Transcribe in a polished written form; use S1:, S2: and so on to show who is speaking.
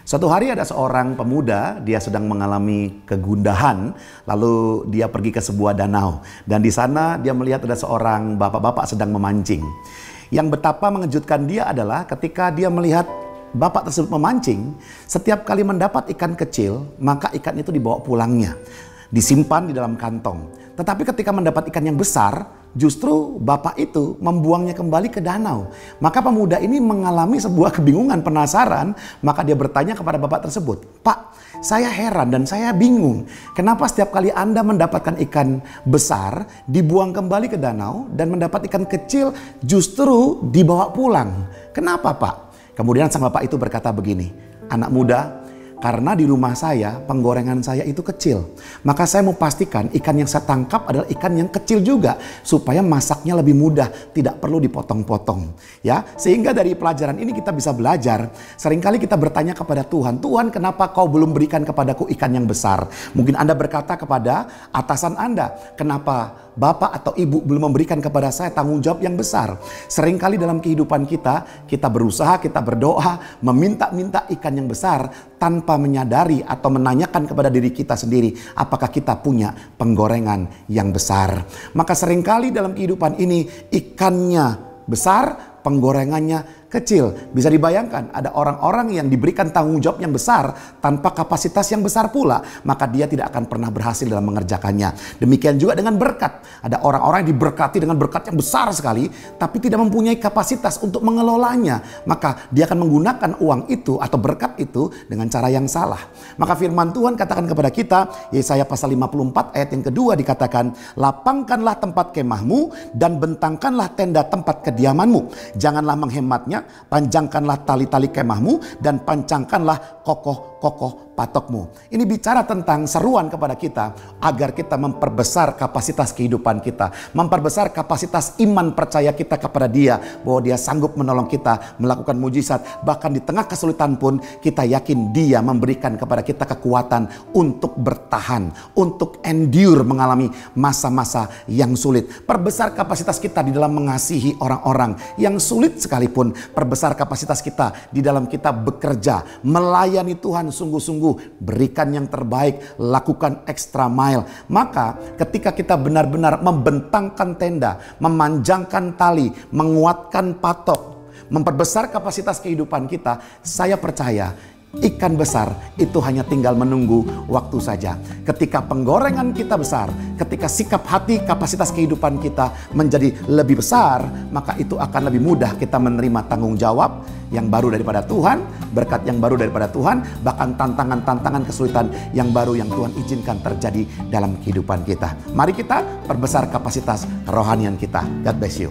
S1: Suatu hari ada seorang pemuda, dia sedang mengalami kegundahan, lalu dia pergi ke sebuah danau. Dan di sana dia melihat ada seorang bapak-bapak sedang memancing. Yang betapa mengejutkan dia adalah ketika dia melihat bapak tersebut memancing, setiap kali mendapat ikan kecil, maka ikan itu dibawa pulangnya, disimpan di dalam kantong. Tetapi ketika mendapat ikan yang besar, justru bapak itu membuangnya kembali ke danau. Maka pemuda ini mengalami sebuah kebingungan, penasaran. Maka dia bertanya kepada bapak tersebut, "Pak, saya heran dan saya bingung. Kenapa setiap kali Anda mendapatkan ikan besar, dibuang kembali ke danau, dan mendapat ikan kecil justru dibawa pulang? Kenapa, Pak?" Kemudian sang bapak itu berkata begini, "Anak muda, karena di rumah saya penggorengan saya itu kecil, maka saya mau pastikan ikan yang saya tangkap adalah ikan yang kecil juga, supaya masaknya lebih mudah, tidak perlu dipotong-potong." Ya, sehingga dari pelajaran ini kita bisa belajar. Seringkali kita bertanya kepada Tuhan, "Tuhan, kenapa kau belum berikan kepadaku ikan yang besar?" Mungkin Anda berkata kepada atasan Anda, "Kenapa Bapak atau Ibu belum memberikan kepada saya tanggung jawab yang besar?" Seringkali dalam kehidupan kita berusaha, kita berdoa, meminta-minta ikan yang besar tanpa menyadari atau menanyakan kepada diri kita sendiri, apakah kita punya penggorengan yang besar. Maka seringkali dalam kehidupan ini ikannya besar, penggorengannya kecil. Bisa dibayangkan ada orang-orang yang diberikan tanggung jawab yang besar tanpa kapasitas yang besar pula, maka dia tidak akan pernah berhasil dalam mengerjakannya. Demikian juga dengan berkat. Ada orang-orang yang diberkati dengan berkat yang besar sekali, tapi tidak mempunyai kapasitas untuk mengelolanya. Maka dia akan menggunakan uang itu atau berkat itu dengan cara yang salah. Maka firman Tuhan katakan kepada kita, Yesaya pasal 54 ayat yang kedua dikatakan, "Lapangkanlah tempat kemahmu dan bentangkanlah tenda tempat kediamanmu. Janganlah menghematnya, panjangkanlah tali-tali kemahmu dan pancangkanlah kokoh-kokoh patokmu." Ini bicara tentang seruan kepada kita agar kita memperbesar kapasitas kehidupan kita, memperbesar kapasitas iman percaya kita kepada Dia, bahwa Dia sanggup menolong kita melakukan mujizat. Bahkan di tengah kesulitan pun kita yakin Dia memberikan kepada kita kekuatan untuk bertahan, untuk endure mengalami masa-masa yang sulit. Perbesar kapasitas kita di dalam mengasihi orang-orang yang sulit sekalipun. Perbesar kapasitas kita di dalam kita bekerja, melayani Tuhan sungguh-sungguh, berikan yang terbaik, lakukan extra mile. Maka ketika kita benar-benar membentangkan tenda, memanjangkan tali, menguatkan patok, memperbesar kapasitas kehidupan kita, saya percaya ikan besar itu hanya tinggal menunggu waktu saja. Ketika penggorengan kita besar, ketika sikap hati, kapasitas kehidupan kita menjadi lebih besar, maka itu akan lebih mudah kita menerima tanggung jawab yang baru daripada Tuhan, berkat yang baru daripada Tuhan, bahkan tantangan-tantangan kesulitan yang baru yang Tuhan izinkan terjadi dalam kehidupan kita. Mari kita perbesar kapasitas kerohanian kita. God bless you.